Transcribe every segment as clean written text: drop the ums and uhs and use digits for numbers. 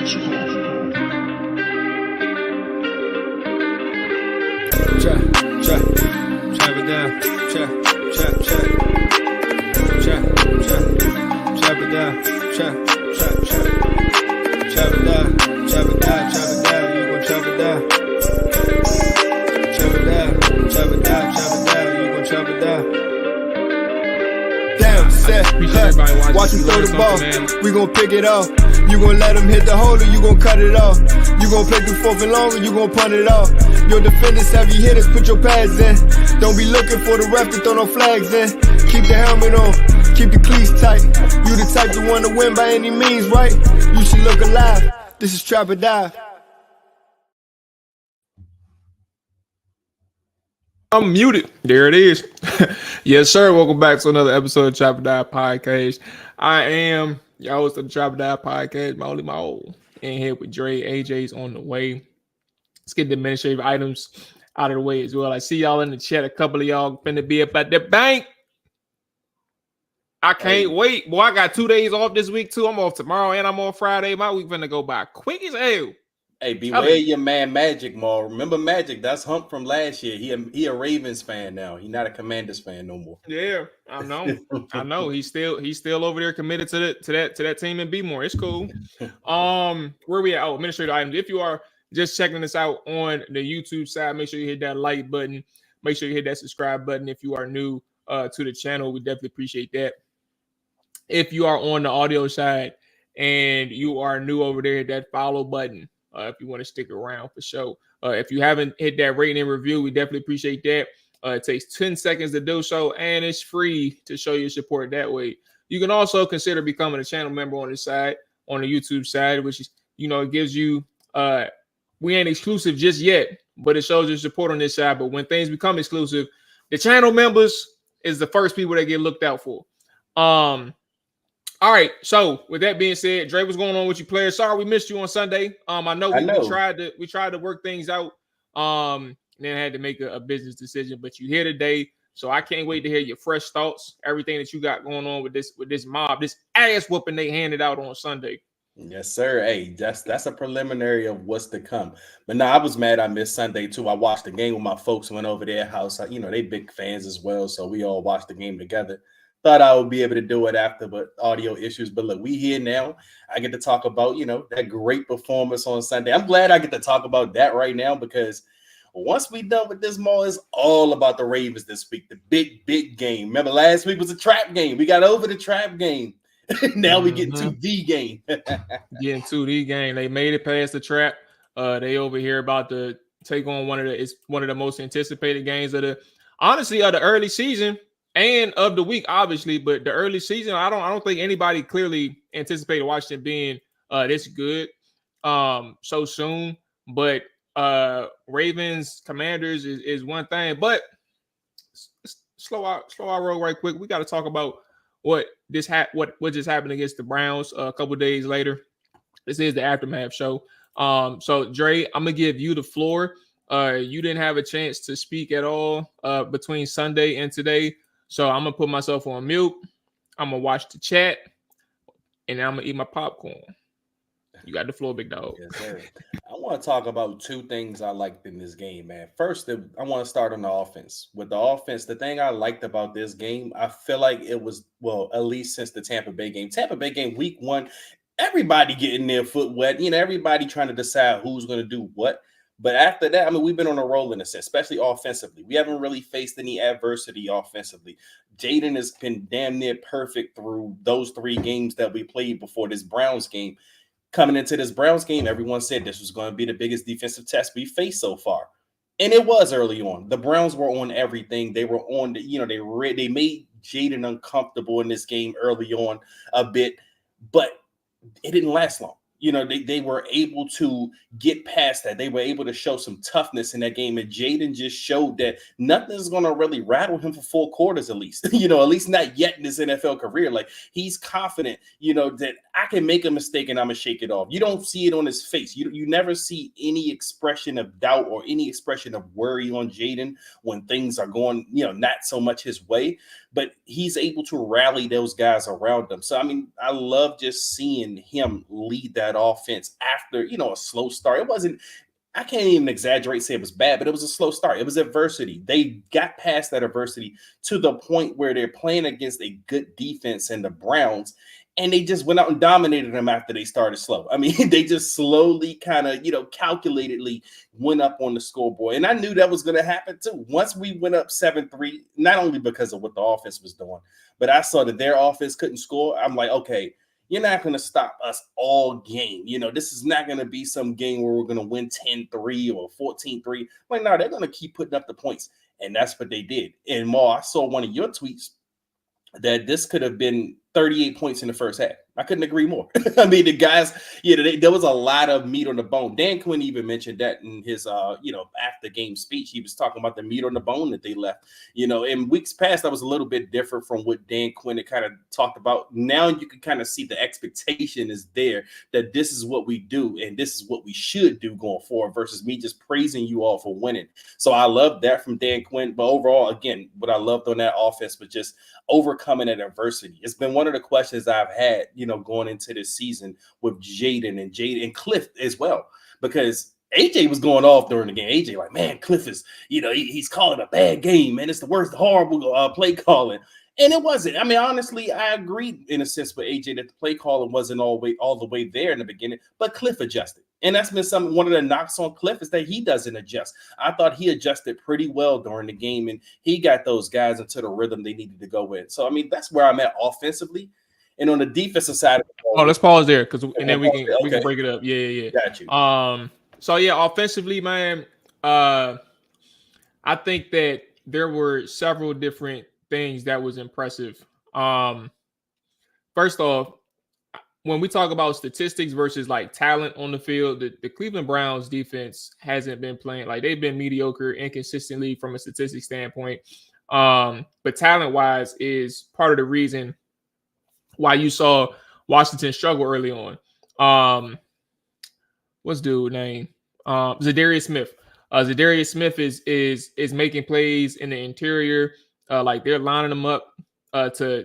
Chop it down. Chop it down. Chop it down. You gon' chop it down. Chop it down. You gon' chop it down. Damn, set. Watch him throw the ball. We gon' pick it off. You gon' let him hit the hole or you gon' cut it off. You gon' play through fourth and long or you gon' punt it off. Your defenders, heavy hitters, put your pads in. Don't be looking for the ref to throw no flags in. Keep the helmet on, keep the cleats tight. You the type to want to win by any means, right? You should look alive. This is Trap or Die. I'm muted. There it is. Yes, sir. Welcome back to another episode of Trap or Die Podcast. I am your host of the Trap or Die Podcast, my only Mual. In here with Dre. AJ's on the way. Let's get the administrative items out of the way as well. I see y'all in the chat. A couple of y'all finna be up at the bank. I can't wait. Boy, I got 2 days off this week too. I'm off tomorrow and I'm off Friday. My week finna go by quick as hell. Hey, beware your man Magic, Mual. Remember Magic? That's Hump from last year. He a Ravens fan now. He's not a Commanders fan no more. Yeah, I know. I know. He's still over there committed to that team and be more. It's cool. Where we at? Oh, administrative items. If you are just checking this out on the YouTube side, make sure you hit that like button. Make sure you hit that subscribe button. If you are new to the channel, we definitely appreciate that. If you are on the audio side and you are new over there, hit that follow button. If you want to stick around for sure. If you haven't hit that rating and review, we definitely appreciate that. It takes 10 seconds to do so, and it's free to show your support that way. You can also consider becoming a channel member on the side, on the YouTube side, which is, it gives you, we ain't exclusive just yet, but it shows your support on this side. But when things become exclusive, the channel members is the first people that get looked out for. All right. So with that being said, Dre, what's going on with you players? Sorry we missed you on Sunday. I know we tried to work things out. And then had to make a business decision, but you're here today. So I can't wait to hear your fresh thoughts, everything that you got going on with this mob, this ass whooping they handed out on Sunday. Yes, sir. Hey, that's a preliminary of what's to come. But no, I was mad I missed Sunday too. I watched the game with my folks, went over their house. They big fans as well, so we all watched the game together. Thought I would be able to do it after, but audio issues. But look, we here now. I get to talk about, that great performance on Sunday. I'm glad I get to talk about that right now because once we done with this, Mual, is all about the Ravens this week. The big game. Remember last week was a trap game. We got over the trap game. Now we get to the game. Getting to the game. They made it past the trap. They over here about to take on one of the most anticipated games of the early season. And of the week, obviously, but the early season, I don't think anybody clearly anticipated Washington being this good so soon. But Ravens Commanders is one thing, but slow our roll right quick. We got to talk about what just happened against the Browns a couple days later. This is the aftermath show. So Dre, I'm gonna give you the floor. You didn't have a chance to speak at all between Sunday and today. So I'm going to put myself on mute. I'm going to watch the chat. And then I'm going to eat my popcorn. You got the floor, big dog. Yes, sir. I want to talk about two things I liked in this game, man. First, I want to start on the offense. With the offense, the thing I liked about this game, I feel like it was, at least since the Tampa Bay game. Tampa Bay game, week one, everybody getting their foot wet. Everybody trying to decide who's going to do what. But after that, we've been on a roll in a sense, especially offensively. We haven't really faced any adversity offensively. Jaden has been damn near perfect through those 3 games that we played before this Browns game. Coming into this Browns game, everyone said this was going to be the biggest defensive test we faced so far. And it was early on. The Browns were on everything. They were on they made Jaden uncomfortable in this game early on a bit, but it didn't last long. They were able to get past that. They were able to show some toughness in that game. And Jaden just showed that nothing's going to really rattle him for 4 quarters, at least, at least not yet in his NFL career. Like, he's confident, that I can make a mistake and I'm going to shake it off. You don't see it on his face. You never see any expression of doubt or any expression of worry on Jaden when things are going, not so much his way. But he's able to rally those guys around him. So, I love just seeing him lead that that offense after, a slow start. It wasn't, I can't even exaggerate, say it was bad, but it was a slow start. It was adversity. They got past that adversity to the point where they're playing against a good defense in the Browns, and they just went out and dominated them after they started slow. I mean, they just slowly kind of, calculatedly went up on the scoreboard. And I knew that was going to happen too. Once we went up 7-3, not only because of what the offense was doing, but I saw that their offense couldn't score. I'm like, okay, you're not going to stop us all game. This is not going to be some game where we're going to win 10-3 or 14-3. Like, no, they're going to keep putting up the points. And that's what they did. And Mual, I saw one of your tweets that this could have been 38 points in the first half. I couldn't agree more. I mean, the guys, there was a lot of meat on the bone. Dan Quinn even mentioned that in his, after game speech. He was talking about the meat on the bone that they left. In weeks past, that was a little bit different from what Dan Quinn had kind of talked about. Now you can kind of see the expectation is there that this is what we do and this is what we should do going forward versus me just praising you all for winning. So I love that from Dan Quinn. But overall, again, what I loved on that offense was just overcoming that adversity. It's been one of the questions I've had, going into this season with Jaden and Cliff as well, because AJ was going off during the game. AJ like, man, Cliff is, he's calling a bad game, man. It's the worst horrible play calling. And it wasn't. I mean, honestly, I agreed in a sense with AJ that the play calling wasn't all the way there in the beginning, but Cliff adjusted. And that's been one of the knocks on Cliff is that he doesn't adjust. I thought he adjusted pretty well during the game, and he got those guys into the rhythm they needed to go in. So, I mean, that's where I'm at offensively. And on the defensive side of the ball, let's pause there and then we can break it up. Yeah. Got you. So yeah, offensively, man, I think that there were several different things that was impressive. First off, when we talk about statistics versus like talent on the field, the Cleveland Browns defense hasn't been playing, like they've been mediocre inconsistently from a statistics standpoint. But talent-wise is part of the reason why you saw Washington struggle early on. What's dude's name? Zadarius Smith. Zadarius Smith is making plays in the interior. Like they're lining them up to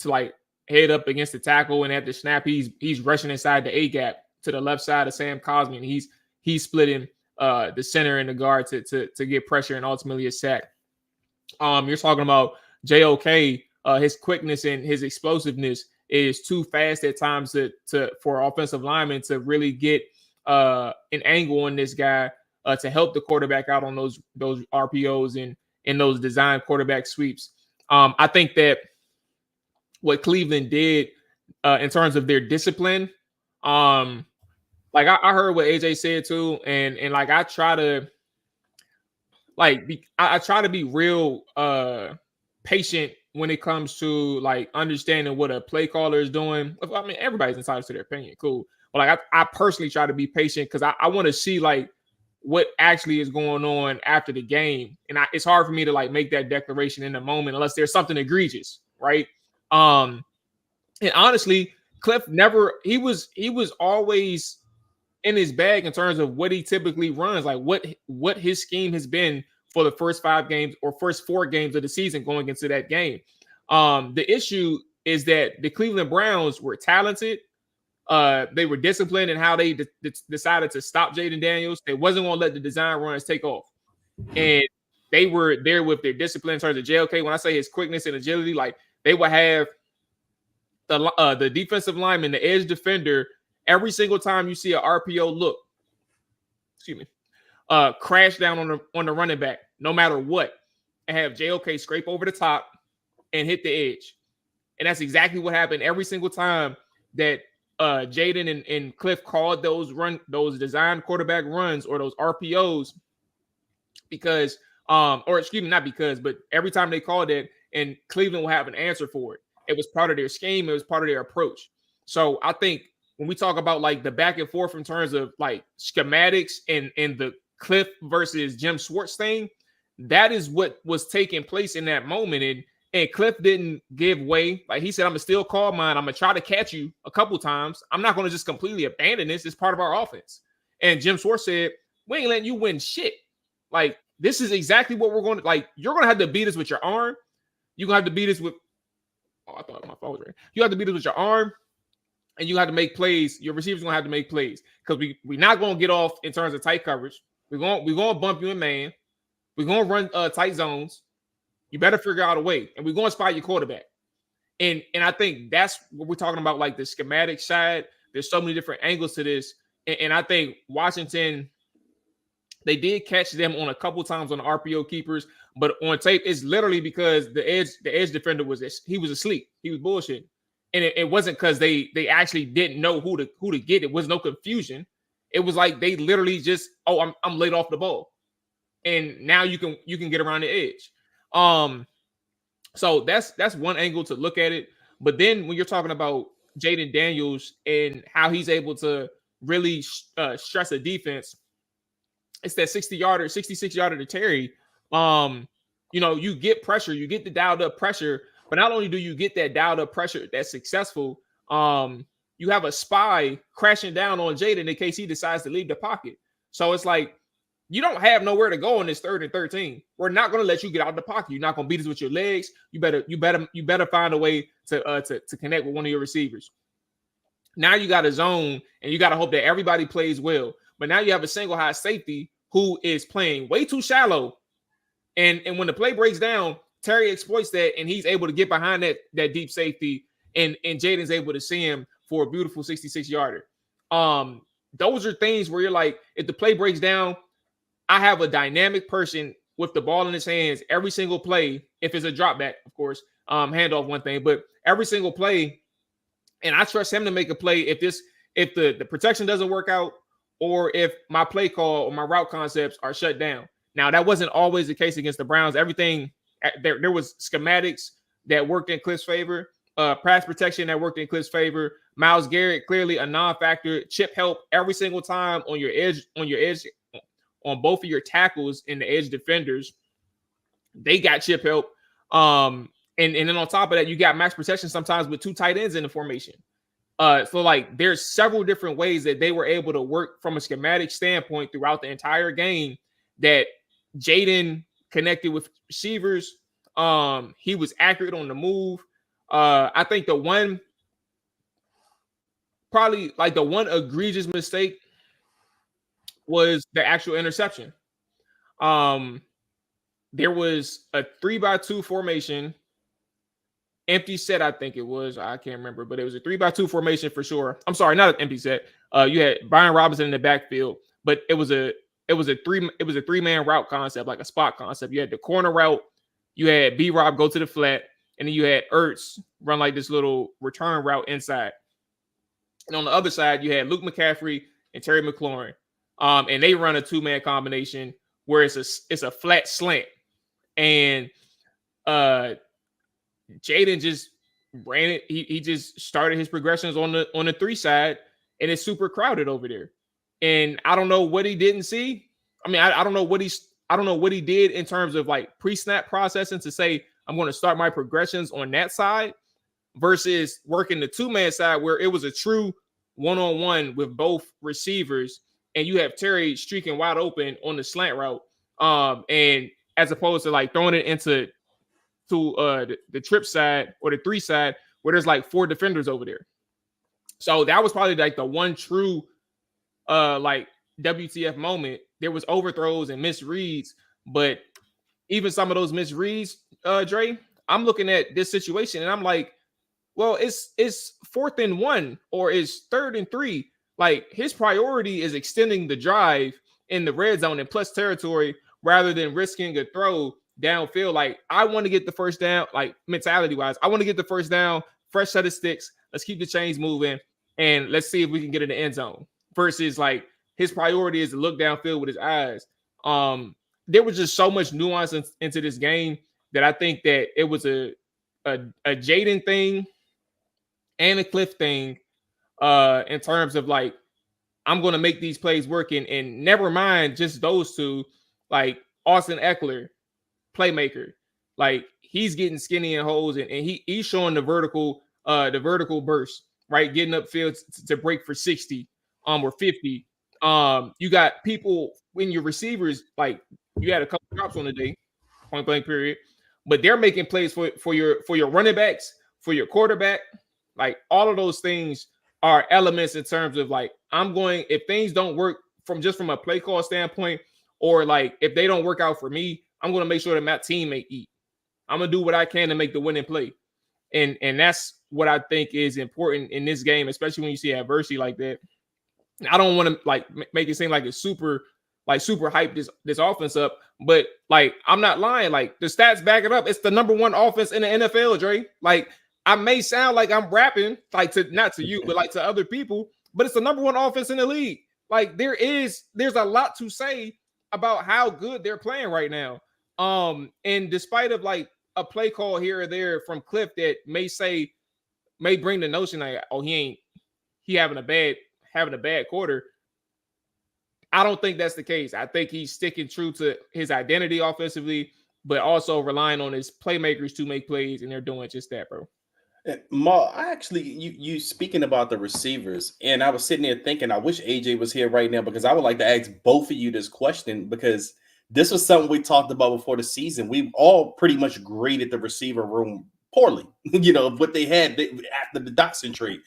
like head up against the tackle, and at the snap, he's rushing inside the A gap to the left side of Sam Cosmi, and he's splitting the center and the guard to get pressure and ultimately a sack. You're talking about JOK. His quickness and his explosiveness is too fast at times for offensive linemen to really get an angle on this guy to help the quarterback out on those RPOs and in those design quarterback sweeps. I think that what Cleveland did in terms of their discipline, like I heard what AJ said too, and like I try to be real patient when it comes to like understanding what a play caller is doing. I mean, everybody's entitled to their opinion, cool. But like I personally try to be patient because I want to see like what actually is going on after the game, and it's hard for me to like make that declaration in the moment unless there's something egregious, right? And honestly, Cliff he was always in his bag in terms of what he typically runs, like what his scheme has been for the first 5 games or first 4 games of the season going into that game. The issue is that the Cleveland Browns were talented. They were disciplined in how they decided to stop Jaden Daniels. They wasn't going to let the design runs take off. And they were there with their discipline in terms of JLK. When I say his quickness and agility, like they would have the defensive lineman, the edge defender, every single time you see an RPO look, crash down on the running back, no matter what, and have JOK scrape over the top and hit the edge. And that's exactly what happened every single time that Jaden and Cliff called those design quarterback runs or those RPOs because, but every time they called it, and Cleveland will have an answer for it. It was part of their scheme. It was part of their approach. So I think when we talk about like the back and forth in terms of like schematics and the Cliff versus Jim Schwartz thing, that is what was taking place in that moment. And Cliff didn't give way. Like he said, I'm going to still call mine. I'm going to try to catch you a couple times. I'm not going to just completely abandon this. It's part of our offense. And Jim Schwartz said, we ain't letting you win shit. Like, this is exactly what we're going to, like, you're going to have to beat us with your arm. You're going to have to beat us with, I thought my phone was ringing. You have to beat us with your arm. and you have to make plays. Your receivers gonna have to make plays because we're not gonna get off in terms of tight coverage. We're gonna bump you in man. We're gonna run tight zones. You better figure out a way, and we're gonna spy your quarterback. And I think that's what we're talking about, like the schematic side. There's so many different angles to this, and I think Washington, they did catch them on a couple times on the RPO keepers, but on tape, it's literally because the edge defender was asleep. He was bullshitting. And it wasn't because they actually didn't know who to get. It was no confusion. It was like they literally just, I'm laid off the ball. And now you can get around the edge. So that's one angle to look at it. But then when you're talking about Jaden Daniels and how he's able to really stress a defense, it's that 60-yarder, 66-yarder to Terry. You get pressure, you get the dialed up pressure, but not only do you get that dialed up pressure that's successful, you have a spy crashing down on Jaden in case he decides to leave the pocket. So it's like, you don't have nowhere to go on this 3rd and 13. We're not going to let you get out of the pocket. You're not going to beat us with your legs. You better find a way to connect with one of your receivers. Now you got a zone, and you got to hope that everybody plays well. But now you have a single high safety who is playing way too shallow. And when the play breaks down, Terry exploits that, and he's able to get behind that deep safety, and Jaden's able to see him for a beautiful 66-yarder. Those are things where you're like, if the play breaks down, I have a dynamic person with the ball in his hands every single play. If it's a drop back, of course, handoff one thing, but every single play, and I trust him to make a play if the protection doesn't work out, or if my play call or my route concepts are shut down. Now, that wasn't always the case against the Browns. Everything there was schematics that worked in Cliff's favor, pass protection that worked in Cliff's favor. Myles Garrett, clearly a non-factor. Chip help every single time on your edge, on both of your tackles and the edge defenders. They got chip help. And then on top of that, you got max protection sometimes with 2 tight ends in the formation. So like there's several different ways that they were able to work from a schematic standpoint throughout the entire game that Jaden connected with receivers. He was accurate on the move. I think the one egregious mistake was the actual interception. There was a 3-by-2 formation. Empty set, I think it was. I can't remember, but it was a 3-by-2 formation for sure. I'm sorry, not an empty set. You had Brian Robinson in the backfield, but it was a 3-man route concept, like a spot concept. You had the corner route, you had B-Rob go to the flat, and then you had Ertz run like this little return route inside. And on the other side, you had Luke McCaffrey and Terry McLaurin, and they run a 2-man combination where it's a flat slant, and Jaden just ran it. He just started his progressions on the 3 side, and it's super crowded over there. And I don't know what he didn't see. I mean, I don't know what he did in terms of like pre-snap processing to say I'm going to start my progressions on that side versus working the 2-man side where it was a true one-on-one with both receivers, and you have Terry streaking wide open on the slant route, and as opposed to like throwing it into the trip side or the 3 side where there's like 4 defenders over there. So that was probably like the one true like WTF moment. There was overthrows and misreads, but even some of those misreads, Dre, I'm looking at this situation and I'm like, well, it's 4th and 1 or it's 3rd and 3. Like his priority is extending the drive in the red zone and plus territory rather than risking a throw downfield. Like I want to get the first down, like mentality wise, I want to get the first down, fresh set of sticks. Let's keep the chains moving and let's see if we can get in the end zone versus like his priority is to look downfield with his eyes. There was just so much nuance into this game that I think that it was a Jaden thing and a Cliff thing in terms of like, I'm going to make these plays work and never mind just those two, like Austin Eckler, playmaker, like he's getting skinny in holes and he's showing the vertical burst, right? Getting upfield to break for 60 or 50. You got people when your receivers, like you had a couple drops on the day, point blank period, but they're making plays for your running backs, for your quarterback. Like all of those things are elements in terms of like, if things don't work from a play call standpoint, or like if they don't work out for me, I'm going to make sure that my teammate eat. I'm going to do what I can to make the winning play. And that's what I think is important in this game, especially when you see adversity like that. I don't want to like make it seem like it's super hype this offense up, but like I'm not lying. Like the stats back it up. It's the number 1 offense in the NFL, Dre. Like I may sound like I'm rapping, like not to you, but like to other people, but it's the number 1 offense in the league. Like there's a lot to say about how good they're playing right now. And despite of like a play call here or there from Cliff that may bring the notion like, oh, he having a bad quarter. I don't think that's the case. I think he's sticking true to his identity offensively, but also relying on his playmakers to make plays, and they're doing just that, bro. Mual, I actually, you speaking about the receivers, and I was sitting there thinking, I wish AJ was here right now because I would like to ask both of you this question, because this was something we talked about before the season. We've all pretty much graded the receiver room poorly, what they had after the Dotson trade.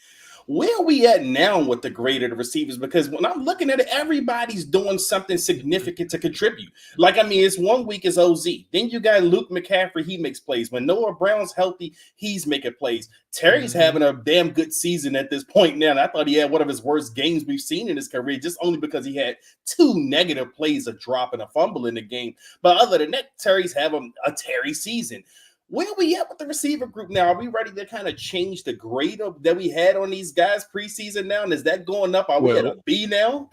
Where are we at now with the grade of the receivers? Because when I'm looking at it, everybody's doing something significant to contribute. Like, I mean, it's 1 week is OZ. Then you got Luke McCaffrey, he makes plays. When Noah Brown's healthy, he's making plays. Terry's having a damn good season at this point now. And I thought he had one of his worst games we've seen in his career, just only because he had 2 negative plays, a drop and a fumble in the game. But other than that, Terry's having a Terry season. Where are we at with the receiver group now? Are we ready to kind of change the grade that we had on these guys preseason now? And is that going up? Are we at a B now?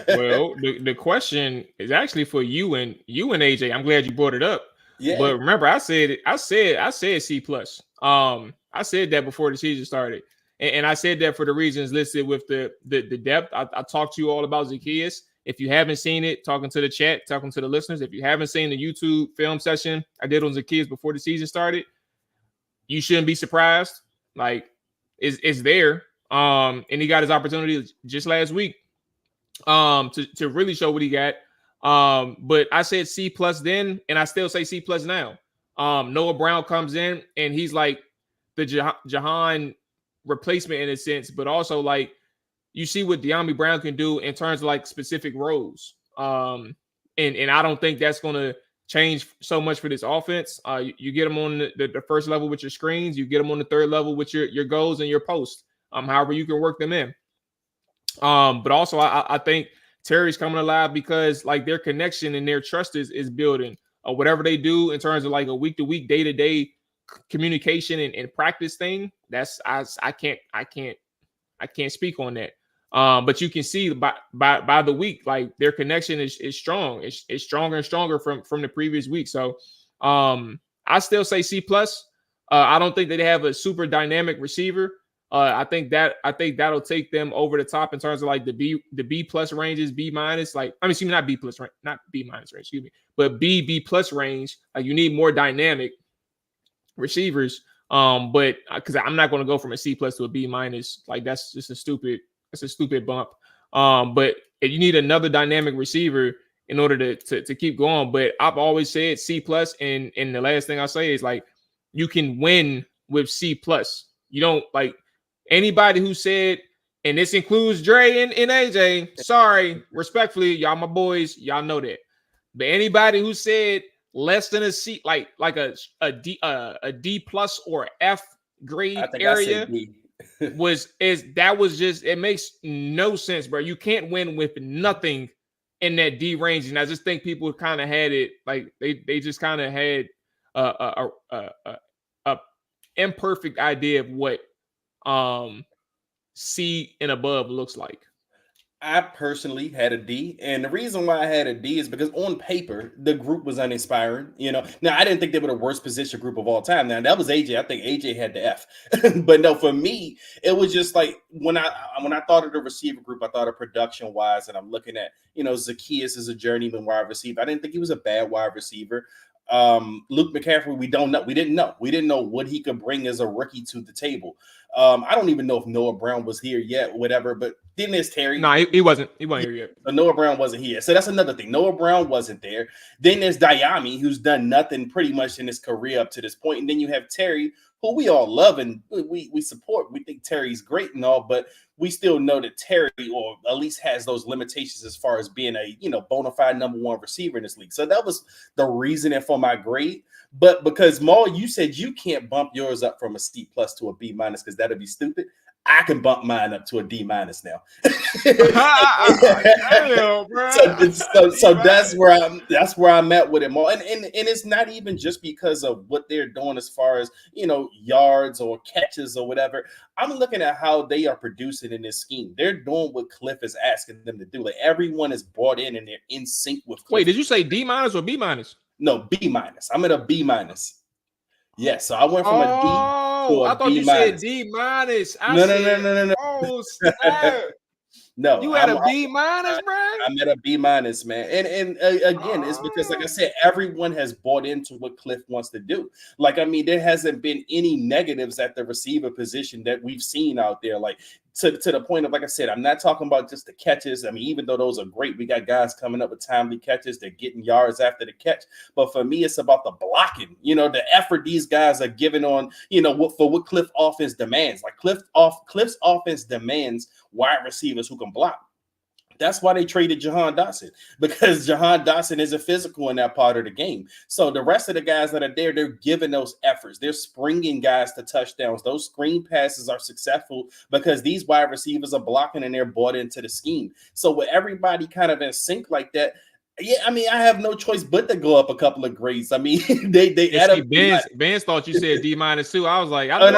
Well, the question is actually for you and AJ. I'm glad you brought it up. Yeah. But remember, I said C+. I said that before the season started. And I said that for the reasons listed with the depth. I talked to you all about Zacchaeus. If you haven't seen it, talking to the chat, talking to the listeners, if you haven't seen the YouTube film session I did on Zacchaeus before the season started, you shouldn't be surprised. Like, it's there. And he got his opportunity just last week to really show what he got. But I said C+ then, and I still say C+ now. Noah Brown comes in, and he's like the Jahan replacement in a sense, but also like, you see what De'Ami Brown can do in terms of like specific roles. And I don't think that's going to change so much for this offense. You get them on the first level with your screens. You get them on the third level with your goals and your posts, however you can work them in. But also I think Terry's coming alive because like their connection and their trust is building. Whatever they do in terms of like a week-to-week, day-to-day communication and practice thing, that's I can't speak on that. But you can see by the week, like their connection is strong. It's stronger and stronger from the previous week. So I still say C+. I don't think that they have a super dynamic receiver. I think that'll take them over the top in terms of like the B+ ranges, B-, like, I mean, excuse me, not B+, not B- range, excuse me, but B+ range. Like you need more dynamic receivers. But because I'm not going to go from a C+ to a B-, like that's just a stupid bump. But you need another dynamic receiver in order to keep going. But I've always said C+, and the last thing I say is like you can win with C+. You don't like anybody who said, and this includes Dre and AJ. Sorry, respectfully, y'all my boys, y'all know that. But anybody who said less than a C, like a D or F grade area it makes no sense, bro. You can't win with nothing in that D range, and I just think people kind of had it like they just kind of had a imperfect idea of what C and above looks like. I personally had a D, and the reason why I had a D is because on paper the group was uninspiring. Now I didn't think they were the worst position group of all time. Now that was AJ. I think AJ had the F, but no, for me it was just like when I thought of the receiver group, I thought of production wise, and I'm looking at Zacchaeus is a journeyman wide receiver. I didn't think he was a bad wide receiver. Luke McCaffrey, we didn't know what he could bring as a rookie to the table. I don't even know if Noah Brown was here yet, whatever, but then there's Terry. No, he wasn't here yet. Noah Brown wasn't here. So that's another thing. Noah Brown wasn't there. Then there's De'Ami, who's done nothing pretty much in his career up to this point. And then you have Terry, who we all love and we support. We think Terry's great and all, but we still know that Terry, or at least has those limitations as far as being a bona fide number one receiver in this league. So that was the reasoning for my grade. But because Mual, you said you can't bump yours up from a C+ to a B- because that'd be stupid. I can bump mine up to a D- now. Damn, bro. So that's where I'm at with it more. And it's not even just because of what they're doing as far as yards or catches or whatever. I'm looking at how they are producing in this scheme. They're doing what Cliff is asking them to do. Like, everyone is bought in and they're in sync with Cliff. Wait, did you say D- or B-? No, B-. I'm at a B-. Yes, so I went from a D to a I thought B-. you said D-. No. Oh, snap. No, you had a B-, bro? I'm at a B-, man. And again, it's because, like I said, everyone has bought into what Cliff wants to do. Like, I mean, there hasn't been any negatives at the receiver position that we've seen out there. Like, to the point of, like I said, I'm not talking about just the catches. I mean, even though those are great, we got guys coming up with timely catches. They're getting yards after the catch. But for me, it's about the blocking, the effort these guys are giving on, what Cliff offense demands. Like, Cliff's offense demands wide receivers who can block. That's why they traded Jahan Dotson, because Jahan Dotson is a physical in that part of the game. So the rest of the guys that are there, they're giving those efforts. They're springing guys to touchdowns. Those screen passes are successful because these wide receivers are blocking and they're bought into the scheme. So with everybody kind of in sync like that, yeah, I mean, I have no choice but to go up a couple of grades. I mean, they add up. Ben's thought you said D- too. I was like, no. I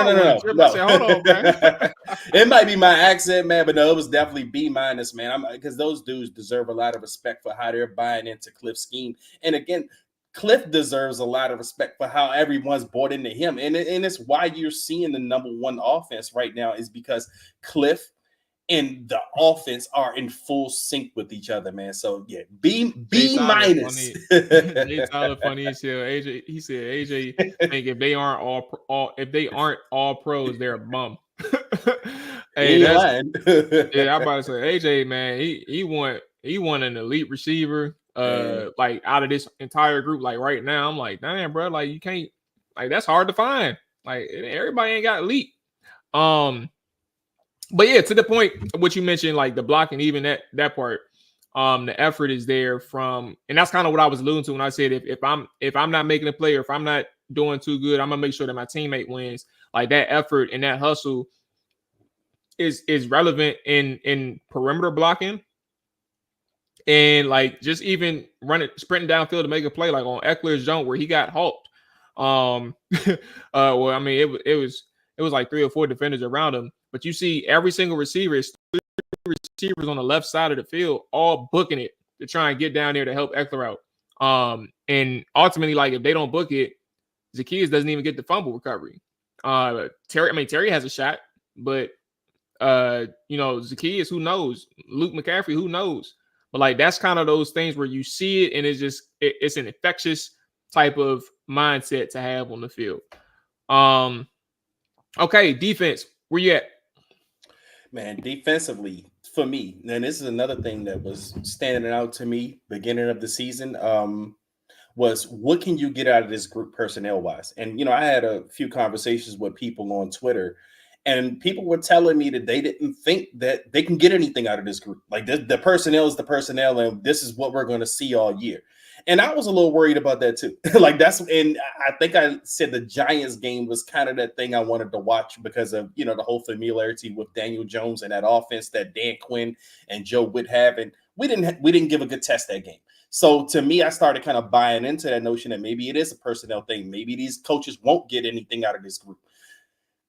said, hold on, man. It might be my accent, man, but no, it was definitely B-, man. Because those dudes deserve a lot of respect for how they're buying into Cliff's scheme. And again, Cliff deserves a lot of respect for how everyone's bought into him. And it's why you're seeing the number one offense right now, is because Cliff and the offense are in full sync with each other, man. So yeah, B-. Jay Tyler funny as hell. He said AJ think if they aren't all pros, they're a bum. Hey, yeah, I'm about to say AJ, man, he want an elite receiver. Like, out of this entire group, like right now, I'm like, damn, bro, like you can't, like, that's hard to find. Like, everybody ain't got elite. But yeah, to the point what you mentioned, like the blocking, even that part, the effort is there from, and that's kind of what I was alluding to when I said if I'm not making a play, or if I'm not doing too good, I'm gonna make sure that my teammate wins. Like, that effort and that hustle is relevant in perimeter blocking, and like just even sprinting downfield to make a play, like on Eckler's jump where he got hulked. Well, I mean, it was like 3 or 4 defenders around him. But you see every single receiver is 3 receivers on the left side of the field, all booking it to try and get down there to help Eckler out. And ultimately, like, if they don't book it, Zacchaeus doesn't even get the fumble recovery. Terry has a shot, but Zacchaeus, who knows? Luke McCaffrey, who knows? But like, that's kind of those things where you see it, and it's an infectious type of mindset to have on the field. Okay, defense, where you at? Man, defensively, for me, and this is another thing that was standing out to me beginning of the season, was what can you get out of this group personnel-wise? And, I had a few conversations with people on Twitter, and people were telling me that they didn't think that they can get anything out of this group. Like, the personnel is the personnel, and this is what we're going to see all year. And I was a little worried about that too. And I think I said the Giants game was kind of that thing I wanted to watch because of, the whole familiarity with Daniel Jones and that offense that Dan Quinn and Joe would have. And we didn't give a good test that game. So to me, I started kind of buying into that notion that maybe it is a personnel thing. Maybe these coaches won't get anything out of this group.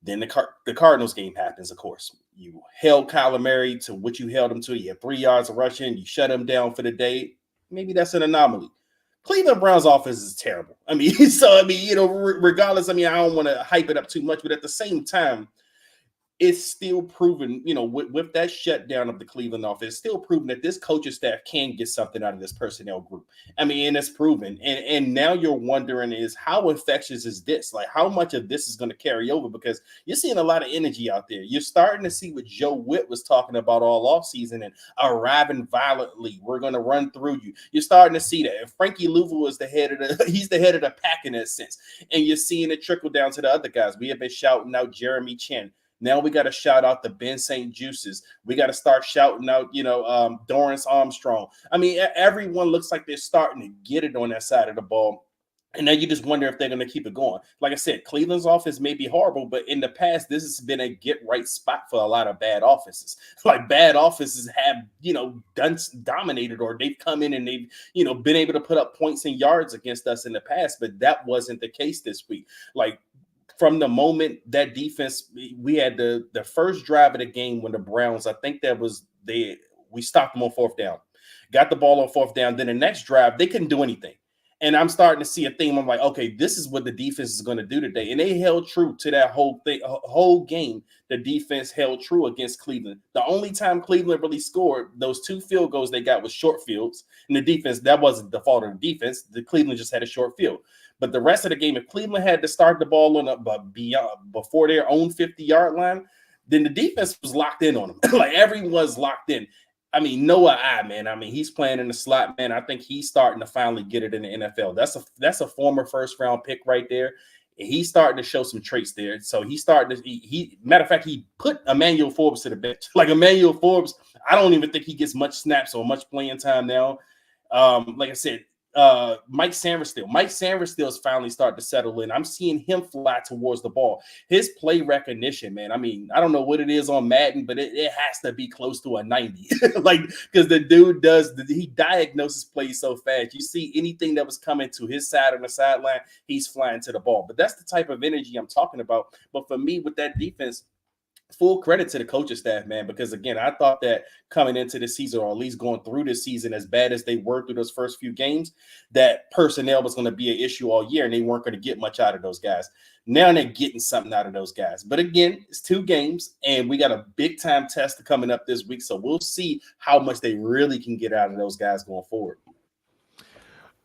Then the Cardinals game happens, of course. You held Kyler Murray to what you held him to. You had 3 yards of rushing. You shut him down for the day. Maybe that's an anomaly. Cleveland Browns offense is terrible. Regardless, I don't want to hype it up too much, but at the same time, it's still proven, with that shutdown of the Cleveland offense, it's still proven that this coaching staff can get something out of this personnel group. I mean, and it's proven. And now you're wondering is how infectious is this? Like, how much of this is going to carry over? Because you're seeing a lot of energy out there. You're starting to see what Joe Witt was talking about all offseason and arriving violently. We're going to run through you. You're starting to see that. And Frankie Louisville is he's the head of the pack in that sense. And you're seeing it trickle down to the other guys. We have been shouting out Jeremy Chin. Now we got to shout out the Ben St. Juices. We got to start shouting out, Dorrance Armstrong. I mean, everyone looks like they're starting to get it on that side of the ball. And now you just wonder if they're going to keep it going. Like I said, Cleveland's offense may be horrible, but in the past, this has been a get-right spot for a lot of bad offenses. Like bad offenses have, dominated, or they've come in and they've, been able to put up points and yards against us in the past, but that wasn't the case this week. Like, from the moment that defense, we had the first drive of the game when the Browns, I think we stopped them on fourth down, got the ball on fourth down. Then the next drive, they couldn't do anything. And I'm starting to see a theme. I'm like, okay, this is what the defense is going to do today. And they held true to that whole game. The defense held true against Cleveland. The only time Cleveland really scored, those 2 field goals they got was short fields. And the defense, that wasn't the fault of the defense. The Cleveland just had a short field. But the rest of the game, if Cleveland had to start the ball before their own 50-yard line, then the defense was locked in on them. Like everyone's locked in. I mean, Noah man. I mean, he's playing in the slot, man. I think he's starting to finally get it in the NFL. That's a former first-round pick right there. And he's starting to show some traits there. So he's starting to matter of fact, he put Emmanuel Forbes to the bench. Like Emmanuel Forbes, I don't even think he gets much snaps or much playing time now. Like I said, Mike Sanderstill is finally starting to settle in. I'm seeing him fly towards the ball. His play recognition, man. I mean, I don't know what it is on Madden, but it has to be close to a 90. Like, because the dude he diagnoses plays so fast. You see anything that was coming to his side on the sideline, he's flying to the ball. But that's the type of energy I'm talking about. But for me, with that defense, full credit to the coaching staff, man, because again, I thought that coming into the season, or at least going through this season, as bad as they were through those first few games, that personnel was going to be an issue all year and they weren't going to get much out of those guys. Now they're getting something out of those guys. But again, it's 2 games and we got a big time test coming up this week. So we'll see how much they really can get out of those guys going forward.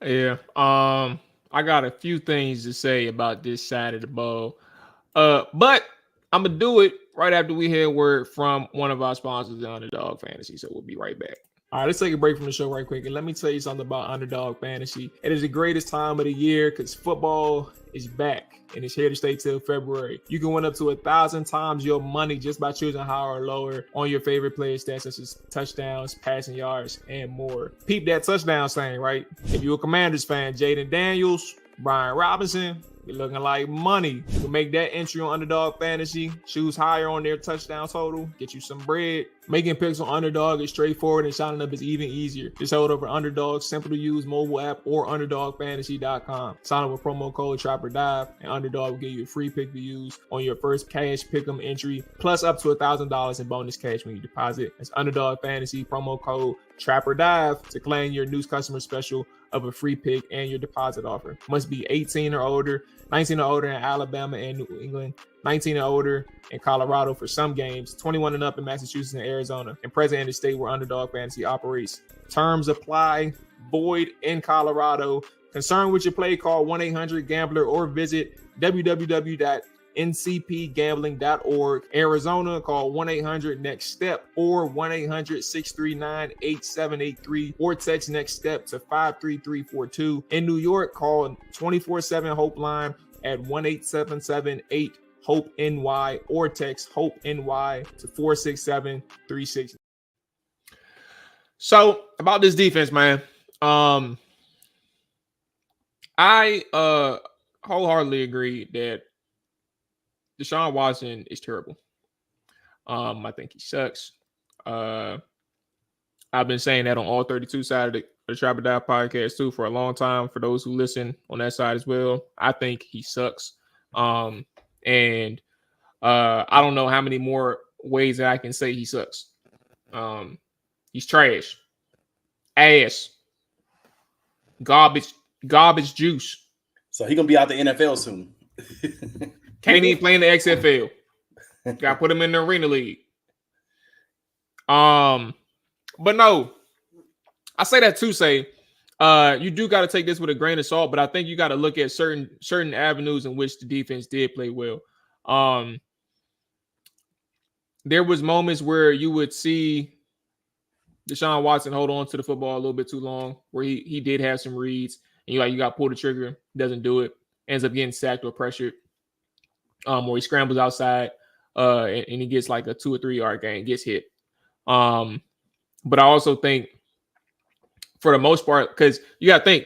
Yeah. I got a few things to say about this side of the ball. But I'm going to do it right after we hear word from one of our sponsors, the Underdog Fantasy. So we'll be right back. All right, let's take a break from the show right quick. And let me tell you something about Underdog Fantasy. It is the greatest time of the year because football is back and it's here to stay till February. You can win up to 1,000 times your money just by choosing higher or lower on your favorite player stats, such as touchdowns, passing yards, and more. Peep that touchdown saying, right? If you're a Commanders fan, Jaden Daniels, Brian Robinson, you're looking like money. You can make that entry on Underdog Fantasy. Choose higher on their touchdown total. Get you some bread. Making picks on Underdog is straightforward and signing up is even easier. Just head over Underdog's simple to use mobile app or UnderdogFantasy.com. Sign up with promo code TrapperDive and Underdog will give you a free pick to use on your first cash pick'em entry, plus up to $1,000 in bonus cash when you deposit. That's Underdog Fantasy promo code TrapperDive to claim your new customer special of a free pick and your deposit offer. Must be 18 or older, 19 or older in Alabama and New England, 19 or older in Colorado for some games, 21 and up in Massachusetts and Arizona, and present in the state where Underdog Fantasy operates. Terms apply. Void in Colorado. Concerned with your play, call 1-800-GAMBLER or visit www.ncpgambling.org. Arizona, call 1-800-NEXT-STEP or 1-800-639-8783 or text NEXT STEP to 53342. In New York, call 24/7 HOPEline at 1-877-8-HOPE-NY or text HOPE-NY to 46736. So about this defense, man, I wholeheartedly agree that Deshaun Watson is terrible. I think he sucks. I've been saying that on all 32 sides of the Trapper Dive podcast too for a long time. For those who listen on that side as well, I think he sucks. And I don't know how many more ways that I can say he sucks. He's trash, ass, garbage juice. So he's gonna be out the NFL soon. Can't even play in the XFL. Got to put him in the Arena League. But no, I say that to say, you do got to take this with a grain of salt. But I think you got to look at certain avenues in which the defense did play well. There was moments where you would see Deshaun Watson hold on to the football a little bit too long, where he did have some reads, and you got to pull the trigger, doesn't do it, ends up getting sacked or pressured, or he scrambles outside, and he gets like a 2 or 3 yard gain, gets hit. But I also think, for the most part, because you got to think,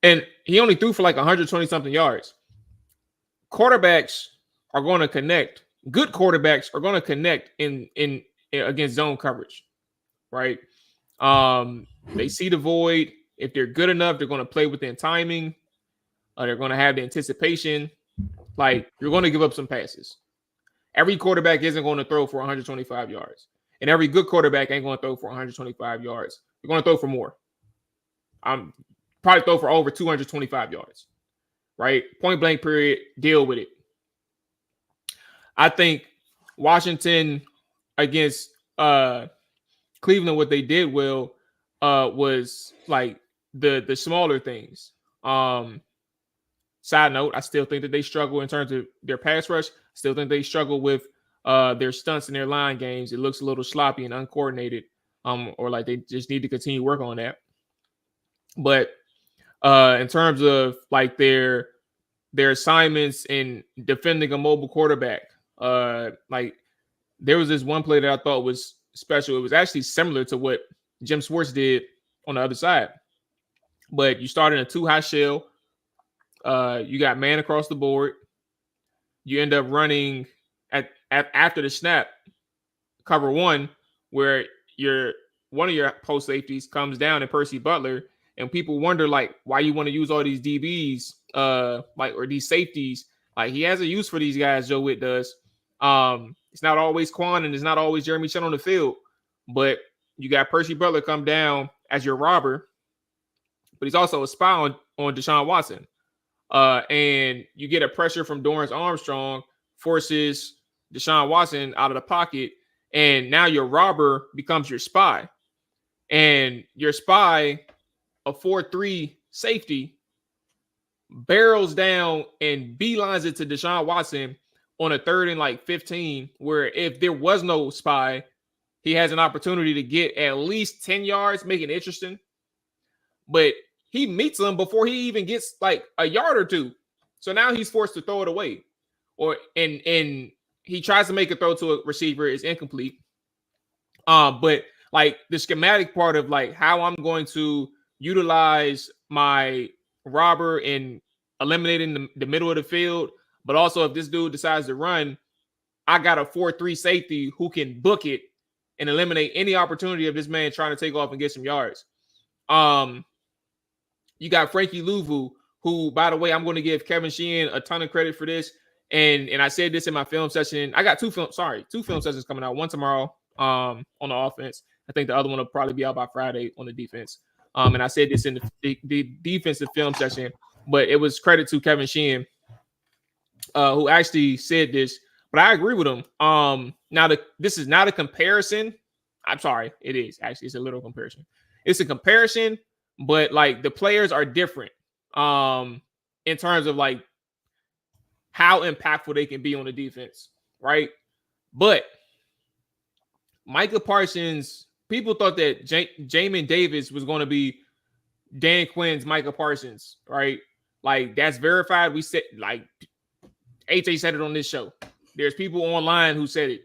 and he only threw for like 120 something yards. Quarterbacks are going to connect. Good quarterbacks are going to connect in against zone coverage, right? They see the void. If they're good enough, they're going to play within timing. They're going to have the anticipation. Like, you're going to give up some passes. Every quarterback isn't going to throw for 125 yards. And every good quarterback ain't going to throw for 125 yards. You're going to throw for more. Probably throw for over 225 yards, right? Point blank period, deal with it. I think Washington against Cleveland, what they did well was like the smaller things. Side note, I still think that they struggle in terms of their pass rush. Still think they struggle with their stunts and their line games. It looks a little sloppy and uncoordinated, or like they just need to continue work on that. But in terms of like their assignments in defending a mobile quarterback, like there was this one play that I thought was special. It was actually similar to what Jim Schwartz did on the other side. But you start in a 2-high shell. You got man across the board. You end up running after the snap, cover 1, where one of your post safeties comes down and Percy Butler, and people wonder like why you want to use all these DBs, or these safeties. Like, he has a use for these guys. Joe Witt does. It's not always Quan and it's not always Jeremy Chin on the field, but you got Percy Butler come down as your robber, but he's also a spy on Deshaun Watson. And you get a pressure from Dorrance Armstrong, forces Deshaun Watson out of the pocket, and now your robber becomes your spy. And your spy, a 4-3 safety, barrels down and beelines it to Deshaun Watson on a 3rd and like 15, where if there was no spy, he has an opportunity to get at least 10 yards, make it interesting. But he meets him before he even gets like a yard or two. So now he's forced to throw it away. And he tries to make a throw to a receiver, is incomplete. But like the schematic part of like how I'm going to utilize my robber in eliminating the middle of the field, but also if this dude decides to run, I got a 4-3 safety who can book it and eliminate any opportunity of this man trying to take off and get some yards. You got Frankie Louvu, who, by the way, I'm going to give Kevin Sheehan a ton of credit for this. And I said this in my film session. I got two film sessions coming out. One tomorrow on the offense. I think the other one will probably be out by Friday on the defense. And I said this in the defensive film session, but it was credit to Kevin Sheehan, who actually said this. But I agree with him. Now, this is not a comparison. I'm sorry. It is. Actually, it's a little comparison. It's a comparison, but like the players are different in terms of like how impactful they can be on the defense, right? But Micah Parsons, people thought that Jamin Davis was going to be Dan Quinn's Micah Parsons, right? Like, that's verified. We said, like, AJ said it on this show. There's people online who said it.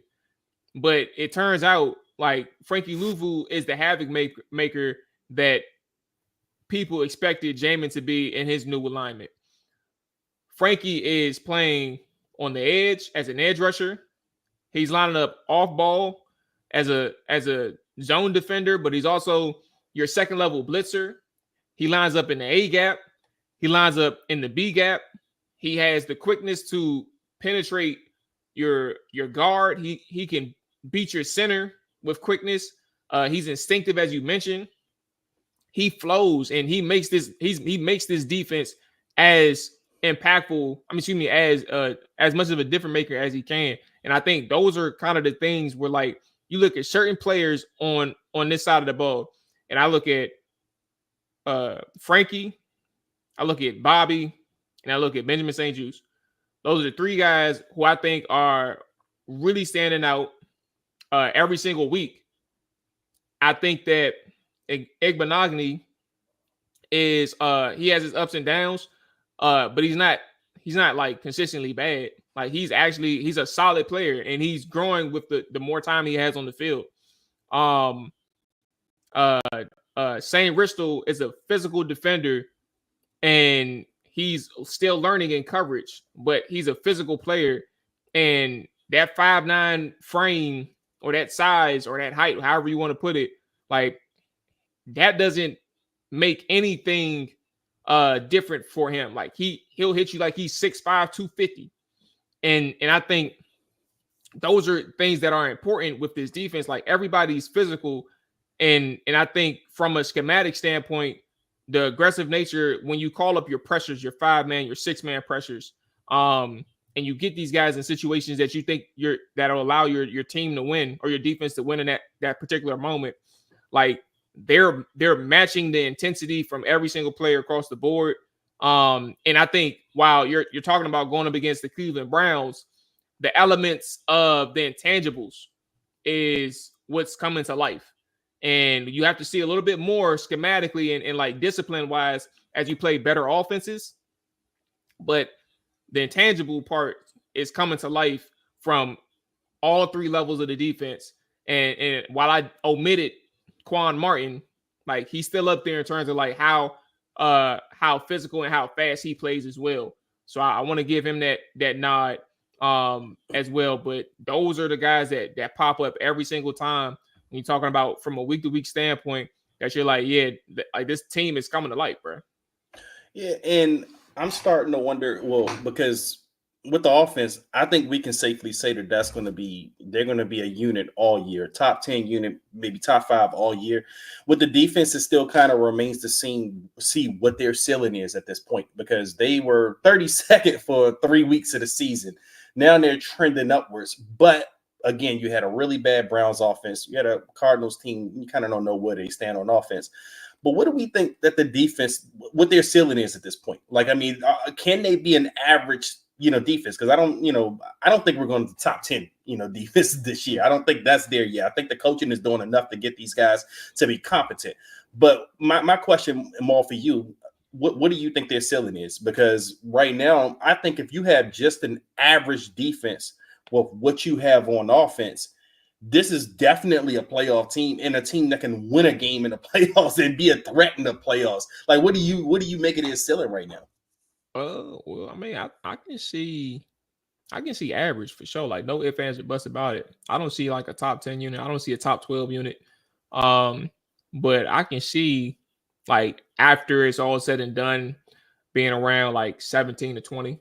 But it turns out, like, Frankie Louvu is the havoc maker that people expected Jamin to be in his new alignment. Frankie is playing on the edge as an edge rusher. He's lining up off ball as a zone defender, but he's also your second level blitzer. He lines up in the A gap. He lines up in the B gap. He has the quickness to penetrate your guard. He can beat your center with quickness. He's instinctive, as you mentioned. He flows and he makes this defense as impactful. I mean, excuse me, as much of a difference maker as he can. And I think those are kind of the things where, like, you look at certain players on this side of the ball, and I look at Frankie, I look at Bobby, and I look at Benjamin St. Juste. Those are the three guys who I think are really standing out every single week. I think that Igbenogany is he has his ups and downs, but he's not like consistently bad. Like, he's a solid player, and he's growing with the more time he has on the field. Saint Ristel is a physical defender, and he's still learning in coverage, but he's a physical player, and that 5'9" frame, or that size, or that height, however you want to put it, like, that doesn't make anything different for him. Like, he'll hit you like he's 6'5", 250. And I think those are things that are important with this defense. Like, everybody's physical, and I think from a schematic standpoint, the aggressive nature, when you call up your pressures, your 5-man, your 6-man pressures, and you get these guys in situations that you think that'll allow your team to win, or your defense to win in that particular moment, like, they're matching the intensity from every single player across the board. And I think while you're talking about going up against the Cleveland Browns, the elements of the intangibles is what's coming to life. And you have to see a little bit more schematically and like discipline wise as you play better offenses. But the intangible part is coming to life from all three levels of the defense. And while I omitted Quan Martin, like, he's still up there in terms of like how physical and how fast he plays as well. So I want to give him that nod as well. But those are the guys that pop up every single time when you're talking about from a week to week standpoint, that you're like, yeah, like, this team is coming to life, bro. Yeah, and I'm starting to wonder, well, because with the offense, I think we can safely say that they're going to be a unit all year, top 10 unit, maybe top 5 all year. With the defense, it still kind of remains to see what their ceiling is at this point, because they were 32nd for 3 weeks of the season. Now they're trending upwards, but again, you had a really bad Browns offense. You had a Cardinals team. You kind of don't know where they stand on offense. But what do we think that the defense, what their ceiling is at this point? Like, I mean, can they be an average, defense? Because I don't think we're going to the top 10, defense this year. I don't think that's there yet. I think the coaching is doing enough to get these guys to be competent. But my question, Mual, for you, what do you think their ceiling is? Because right now, I think if you have just an average defense with what you have on offense, this is definitely a playoff team, and a team that can win a game in the playoffs and be a threat in the playoffs. Like, what do you make of their ceiling right now? Well, I mean, I can see average for sure. Like, no ifs, ands, or buts about it. I don't see like a top 10 unit. I don't see a top 12 unit. But I can see, like, after it's all said and done, being around like 17 to 20.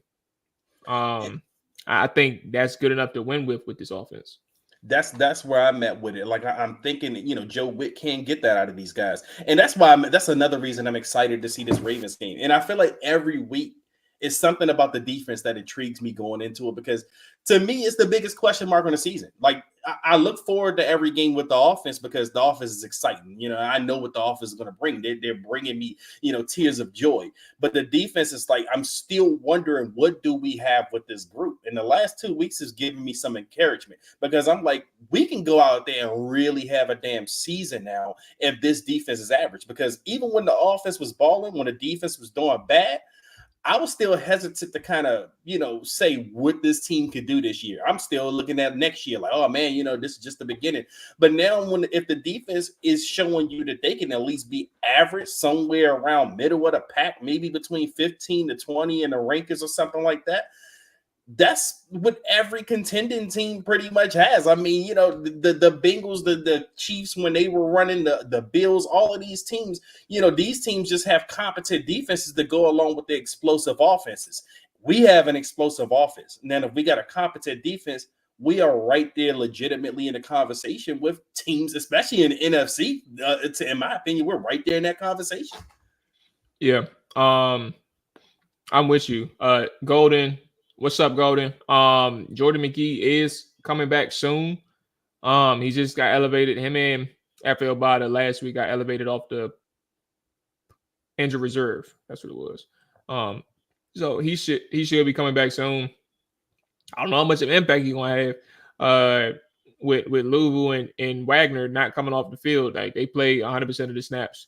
I think that's good enough to win with this offense. That's where I'm at with it. Like, I'm thinking, Joe Witt can't get that out of these guys, and that's why that's another reason I'm excited to see this Ravens game. And I feel like every week it's something about the defense that intrigues me going into it, because to me, it's the biggest question mark on the season. Like, I look forward to every game with the offense because the offense is exciting. I know what the offense is going to bring. They're bringing me, tears of joy. But the defense is like, I'm still wondering, what do we have with this group? And the last 2 weeks has given me some encouragement, because I'm like, we can go out there and really have a damn season now if this defense is average. Because even when the offense was balling, when the defense was doing bad, I was still hesitant to kind of, say what this team could do this year. I'm still looking at next year like, oh, man, this is just the beginning. But now if the defense is showing you that they can at least be average somewhere around middle of the pack, maybe between 15 to 20 in the rankings or something like that, that's what every contending team pretty much has. I mean, the Bengals, the Chiefs, when they were running the Bills, all of these teams, these teams just have competent defenses to go along with the explosive offenses. We have an explosive offense. And then if we got a competent defense, we are right there legitimately in the conversation with teams, especially in the NFC. In my opinion, we're right there in that conversation. Yeah. I'm with you. Golden, what's up, Golden? Jordan McGee is coming back soon. He just got elevated. Him and Rafael Bada last week got elevated off the injured reserve. That's what it was. So he should be coming back soon. I don't know how much of an impact he's gonna have. With Louisville and Wagner not coming off the field, like they play 100% of the snaps.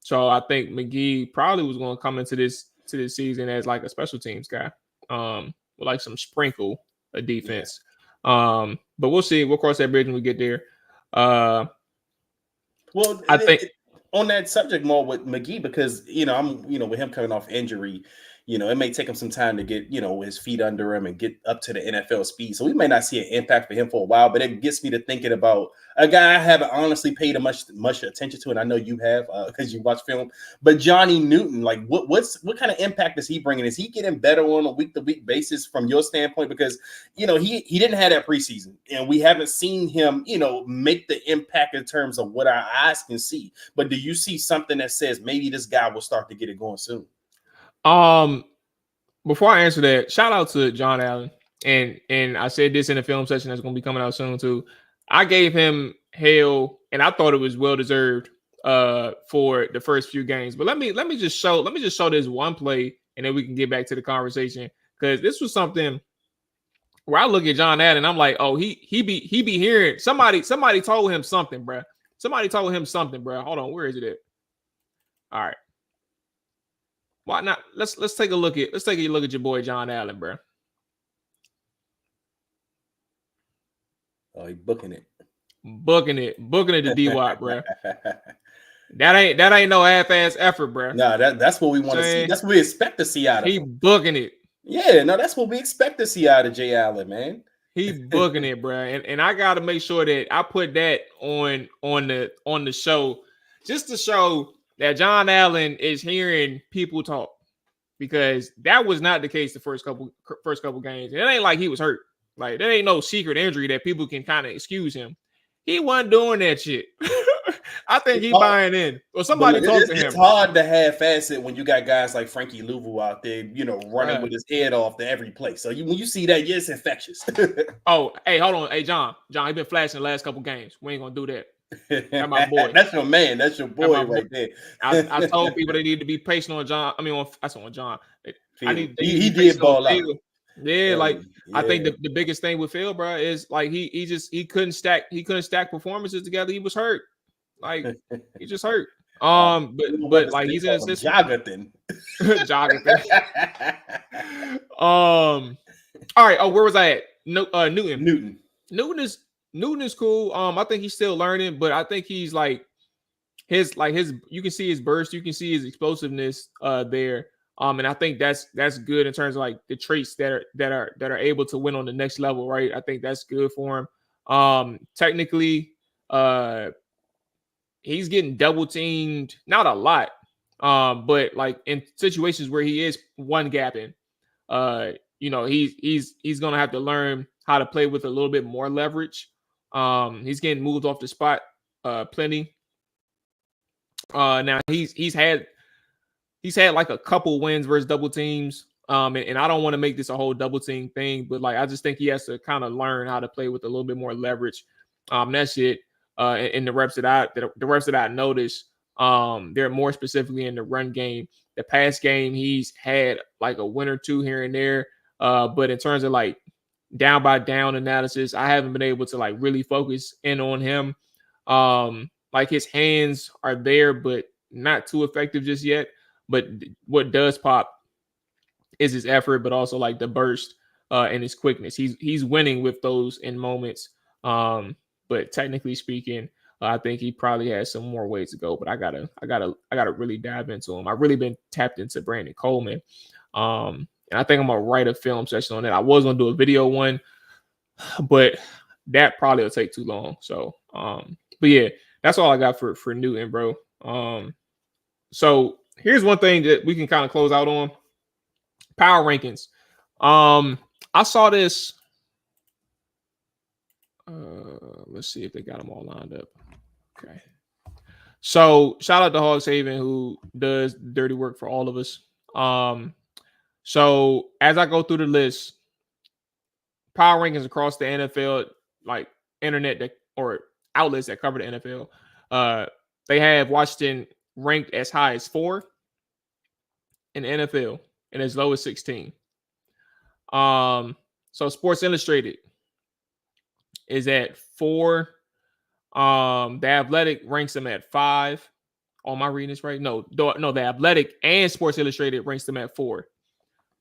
So I think McGee probably was going to come into this season as like a special teams guy, with like some sprinkle of defense. Yeah. But we'll see. We'll cross that bridge when we get there. Well, I think on that subject more with McGee, because I'm with him coming off injury, it may take him some time to get his feet under him and get up to the NFL speed. So we may not see an impact for him for a while. But it gets me to thinking about a guy I haven't honestly paid much attention to, and I know you have because you watch film. But Johnny Newton, like what kind of impact is he bringing? Is he getting better on a week-to-week basis from your standpoint? Because he didn't have that preseason, and we haven't seen him make the impact in terms of what our eyes can see. But do you see something that says maybe this guy will start to get it going soon? Before I answer that, shout out to John Allen. And I said this in a film session that's going to be coming out soon too. I gave him hell, and I thought it was well deserved for the first few games. But let me just show this one play, and then we can get back to the conversation, because this was something where I look at John Allen, I'm like, oh, he be hearing somebody told him something, bro. Somebody told him something, bro. Hold on, where is it at? All right. Why not? Let's take a look at your boy John Allen, bro. Oh, he booking it to D-Watt, bro. That ain't no half-ass effort, bro. No, that's what we want to see. That's what we expect to see out of him. He booking it. Yeah, no, that's what we expect to see out of Jay Allen, man. He booking it, bro. And I gotta make sure that I put that on the show, just to show that John Allen is hearing people talk, because that was not the case the first couple games. And it ain't like he was hurt. Like, there ain't no secret injury that people can kind of excuse him. He wasn't doing that shit. I think he's buying in. Or somebody talk to him. It's hard to half-ass it when you got guys like Frankie Louisville out there, running with his head off to every play. So when you see that, it's infectious. Oh, hey, hold on. Hey, John, he been flashing the last couple games. We ain't gonna do that. That's my boy. That's your man. That's your boy right there. I told people they need to be patient on John. I mean, on John. He did ball out. Yeah, I think the biggest thing with Phil, bro, is like he couldn't stack performances together. He was hurt. Like, he just hurt. But like, he's in a system. Jonathan. All right. Oh, where was I at? Newton. Newton is cool. I think he's still learning, but I think he's like his you can see his burst, you can see his explosiveness there. And I think that's good in terms of like the traits that are able to win on the next level, right? I think that's good for him. Technically, he's getting double teamed, not a lot, but like in situations where he is one gapping, he's gonna have to learn how to play with a little bit more leverage. He's getting moved off the spot plenty. Now he's had like a couple wins versus double teams. And I don't want to make this a whole double team thing, but like I just think he has to kind of learn how to play with a little bit more leverage. That's it. In the reps that I noticed, they're more specifically in the run game. The pass game, he's had like a win or two here and there. But in terms of like down by down analysis, I haven't been able to like really focus in on him. Like his hands are there, but not too effective just yet. But what does pop is his effort, but also like the burst and his quickness. He's winning with those in moments. But technically speaking, I think he probably has some more ways to go. But I gotta really dive into him. I've really been tapped into Brandon Coleman. And I think I'm gonna write a film session on that. I was gonna do a video one, but that probably will take too long. So but yeah, that's all I got for Newton, bro. So here's one thing that we can kind of close out on. Power rankings. I saw this. Let's see if they got them all lined up. Okay. So shout out to Hogshaven, who does dirty work for all of us. So as I go through the list, power rankings across the NFL, like internet that or outlets that cover the NFL, they have Washington ranked as high as 4 in the NFL and as low as 16. So Sports Illustrated is at 4. The Athletic ranks them at 5. Oh, am I reading this right? No, the Athletic and Sports Illustrated ranks them at 4.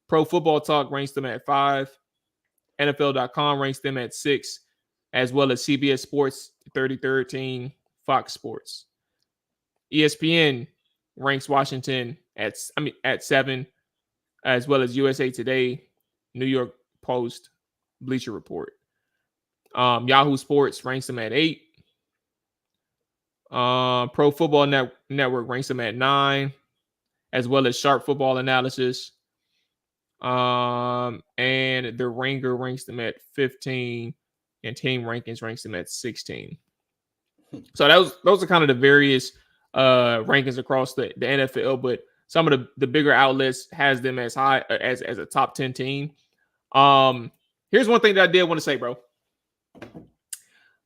Pro Football Talk ranks them at 5. NFL.com ranks them at 6, as well as CBS Sports 3013, Fox Sports. ESPN ranks Washington at 7, as well as USA Today, New York Post, Bleacher Report. Yahoo Sports ranks them at 8. Pro Football Network ranks them at 9, as well as Sharp Football Analysis. And the Ringer ranks them at 15, and Team Rankings ranks them at 16. So those are kind of the various rankings across the NFL, but some of the bigger outlets has them as high as a top 10 team. Here's one thing that I did want to say, bro.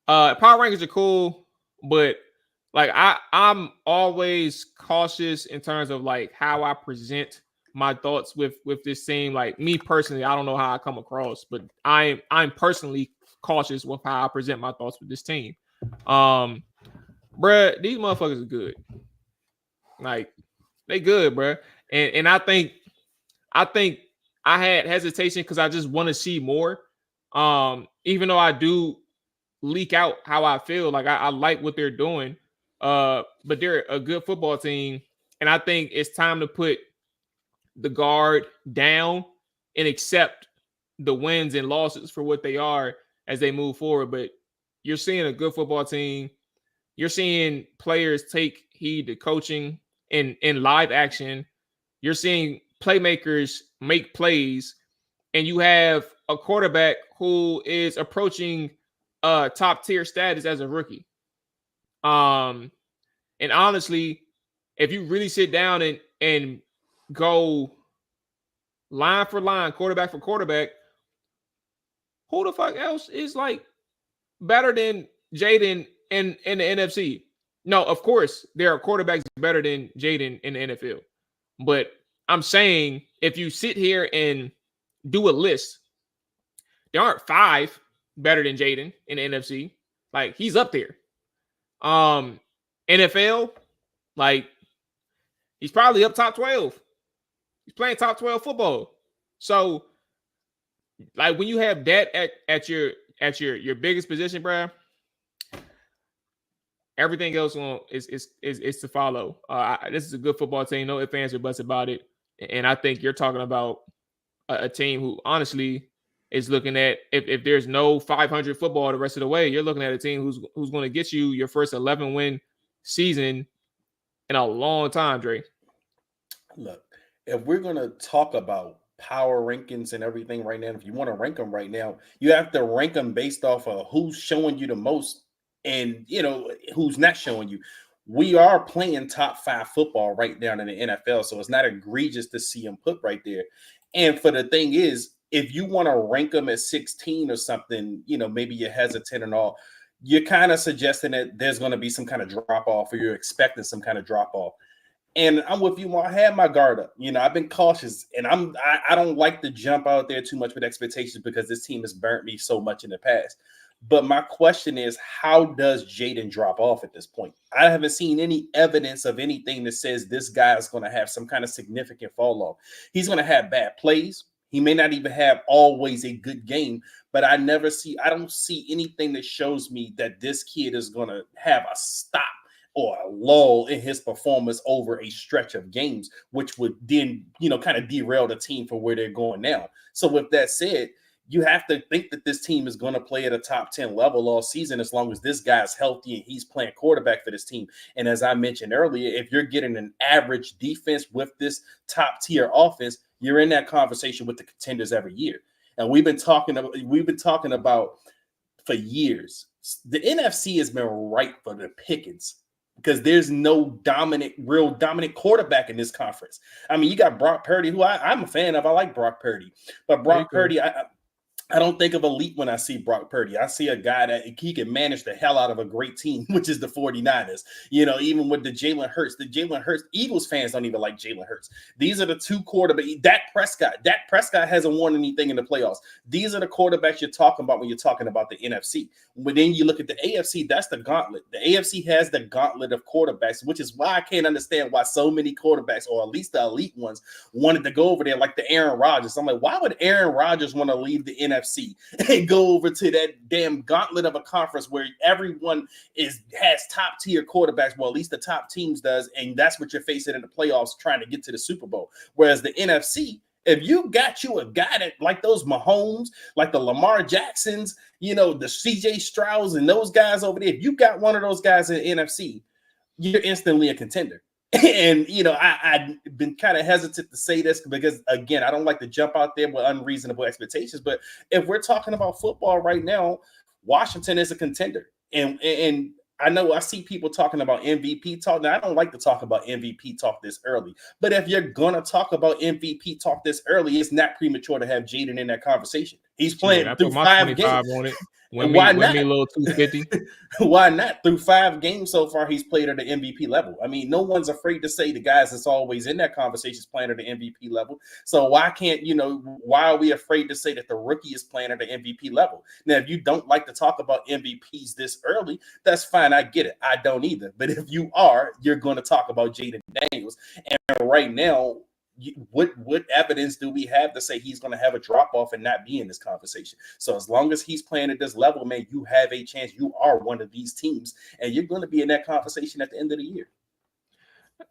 Power rankings are cool, but like I'm always cautious in terms of like how I present my thoughts with this team. Like me personally, I don't know how I come across, but I'm personally cautious with how I present my thoughts with this team. Bruh, these motherfuckers are good. Like they good, bruh. And I think I had hesitation because I just want to see more. Even though I do leak out how I feel, like I like what they're doing. But they're a good football team, and I think it's time to put the guard down and accept the wins and losses for what they are as they move forward. But you're seeing a good football team. You're seeing players take heed to coaching in live action. You're seeing playmakers make plays, and you have a quarterback who is approaching top tier status as a rookie. And honestly, if you really sit down and go line for line, quarterback for quarterback, who the fuck else is like better than Jaden in the NFC? No, of course, there are quarterbacks better than Jaden in the NFL. But I'm saying if you sit here and do a list, there aren't 5 better than Jaden in the NFC. Like he's up there. NFL, like he's probably up top 12. He's playing top 12 football. So, like when you have that at your biggest position, bro, everything else is to follow. This is a good football team. No ifs, ands, or buts about it. And I think you're talking about a team who honestly is looking at if there's no 500 football the rest of the way, you're looking at a team who's going to get you your first 11-win season in a long time, Dre. Look, if we're going to talk about power rankings and everything right now, if you want to rank them right now, you have to rank them based off of who's showing you the most and, who's not showing you. We are playing top 5 football right now in the NFL, so it's not egregious to see them put right there. And for the thing is, if you want to rank them at 16 or something, maybe you're hesitant and all, you're kind of suggesting that there's going to be some kind of drop off, or you're expecting some kind of drop off. And I'm with you. I had my guard up. I've been cautious, and I don't like to jump out there too much with expectations because this team has burnt me so much in the past. But my question is, how does Jaden drop off at this point? I haven't seen any evidence of anything that says this guy is going to have some kind of significant fall off. He's going to have bad plays. He may not even have always a good game, but I don't see anything that shows me that this kid is going to have a stop or a lull in his performance over a stretch of games, which would then, kind of derail the team from where they're going now. So with that said, you have to think that this team is going to play at a top 10 level all season as long as this guy's healthy and he's playing quarterback for this team. And as I mentioned earlier, if you're getting an average defense with this top tier offense, you're in that conversation with the contenders every year. And we've been talking about for years. The NFC has been ripe for the pickings because there's no real dominant quarterback in this conference. I mean, you got Brock Purdy, who I'm a fan of. I like Brock Purdy, but Brock Purdy, I don't think of elite when I see Brock Purdy. I see a guy that he can manage the hell out of a great team, which is the 49ers. You know, even with the Jalen Hurts, Eagles fans don't even like Jalen Hurts. These are the two quarterbacks. Dak Prescott hasn't won anything in the playoffs. These are the quarterbacks you're talking about when you're talking about the NFC. But then you look at the AFC, that's the gauntlet. The AFC has the gauntlet of quarterbacks, which is why I can't understand why so many quarterbacks, or at least the elite ones, wanted to go over there like the Aaron Rodgers. I'm like, why would Aaron Rodgers want to leave the NFC and go over to that damn gauntlet of a conference where everyone has top tier quarterbacks? Well, at least the top teams does, and that's what you're facing in the playoffs trying to get to the Super Bowl. Whereas the NFC, if you got you a guy that like those Mahomes, like the Lamar Jacksons, you know, the CJ Strouds and those guys over there, if you got one of those guys in the NFC, you're instantly a contender. And, you know, I've been kind of hesitant to say this because, again, I don't like to jump out there with unreasonable expectations. But if we're talking about football right now, Washington is a contender. And I know I see people talking about MVP talk. Now, I don't like to talk about MVP talk this early. But if you're going to talk about MVP talk this early, it's not premature to have Jaden in that conversation. He's playing through 5 games. On it. Why not? A little 250. Why not? Through 5 games so far, he's played at the MVP level. I mean, no one's afraid to say the guys that's always in that conversation is playing at the MVP level. So why are we afraid to say that the rookie is playing at the MVP level? Now, if you don't like to talk about MVPs this early, that's fine. I get it. I don't either. But if you are, you're going to talk about Jaden Daniels. And right now, what evidence do we have to say he's going to have a drop off and not be in this conversation? So as long as he's playing at this level, man, you have a chance. You are one of these teams, and you're going to be in that conversation at the end of the year.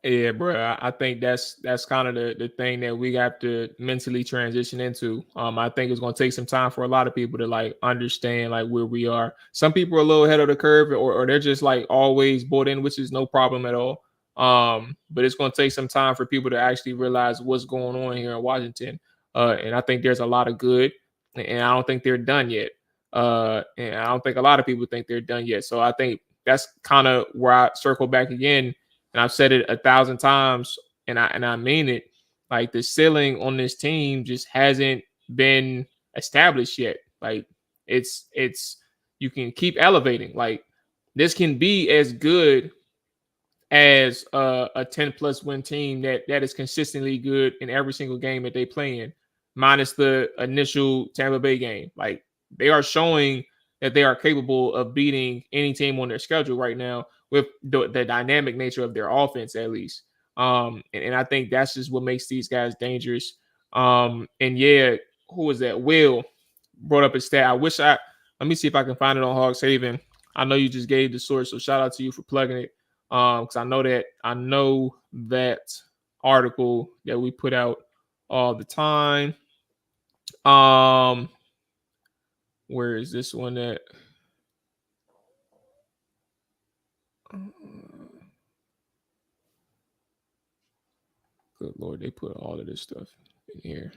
Yeah, bro. I think that's kind of the thing that we have to mentally transition into. I think it's going to take some time for a lot of people to like understand like where we are. Some people are a little ahead of the curve, or they're just like always bought in, which is no problem at all. But it's going to take some time for people to actually realize what's going on here in Washington. And I think there's a lot of good, and I don't think they're done yet. And I don't think a lot of people think they're done yet. So I think that's kind of where I circle back again. And I've said it 1,000 times, and I mean it. Like the ceiling on this team just hasn't been established yet. Like it's you can keep elevating. Like this can be as good as a 10+ win team that is consistently good in every single game that they play in, minus the initial Tampa Bay game. Like they are showing that they are capable of beating any team on their schedule right now with the dynamic nature of their offense, at least. And I think that's just what makes these guys dangerous. And yeah, who was that? Will brought up a stat. Let me see if I can find it on Hogs Haven. I know you just gave the source, so shout out to you for plugging it. Because I know that article that we put out all the time. Where is this one at? Good Lord, they put all of this stuff in here.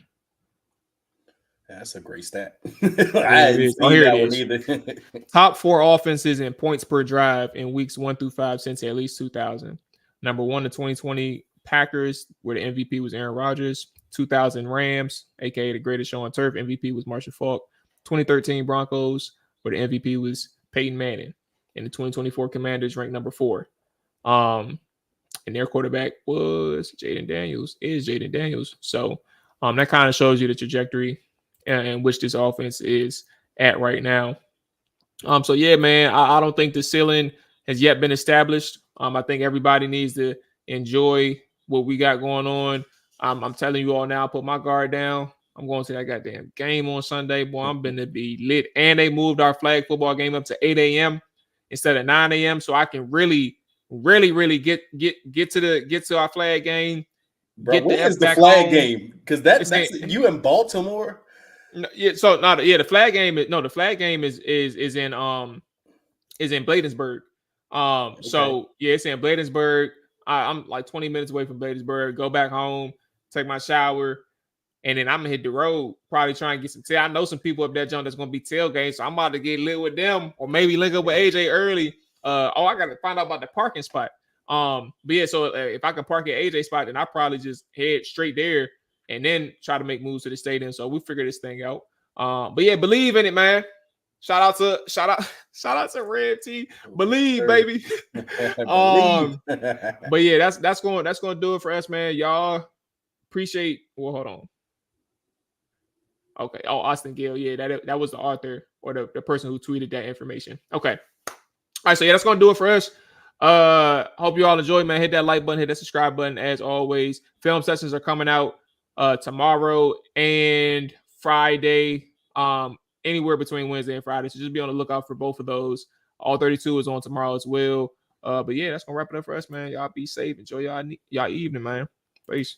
That's a great stat. Here it is. Top 4 offenses in points per drive in weeks 1 through 5 since at least 2000. Number 1, the 2020 Packers, where the MVP was Aaron Rodgers. 2000 Rams, aka the greatest show on turf. MVP was Marshall Faulk. 2013 Broncos, where the MVP was Peyton Manning. And the 2024 Commanders ranked number 4. And their quarterback was Jaden Daniels. So that kind of shows you the trajectory in which this offense is at right now. So yeah, man, I don't think the ceiling has yet been established. I think everybody needs to enjoy what we got going on. I'm telling you all now, put my guard down. I'm going to that goddamn game on Sunday, boy. I'm going to be lit. And they moved our flag football game up to 8 a.m. instead of 9 a.m. So I can really get to our flag game. Bro, when is the flag game? Because that's you in Baltimore. No, yeah, so not the flag game is in Bladensburg. Okay. So yeah, it's in Bladensburg. I'm like 20 minutes away from Bladensburg. Go back home, take my shower, and then I'm gonna hit the road. Probably try and get some tail. I know some people up there, John, that's gonna be tailgating, so I'm about to get lit with them, or maybe link up with AJ early. I gotta find out about the parking spot. But yeah, so if I can park at AJ spot, then I probably just head straight there and then try to make moves to the stadium. So we figure this thing out. But yeah, believe in it, man. Shout out to Red T. Believe, baby. But yeah, that's going to do it for us, man. Y'all appreciate. Well, hold on. Okay. Oh, Austin Gill. Yeah, that was the author or the person who tweeted that information. Okay. All right. So yeah, that's going to do it for us. Hope you all enjoy, man. Hit that like button, hit that subscribe button as always. Film sessions are coming out tomorrow and Friday. Anywhere between Wednesday and Friday. So just be on the lookout for both of those. All 32 is on tomorrow as well. But yeah, that's gonna wrap it up for us, man. Y'all be safe. Enjoy y'all evening, man. Peace.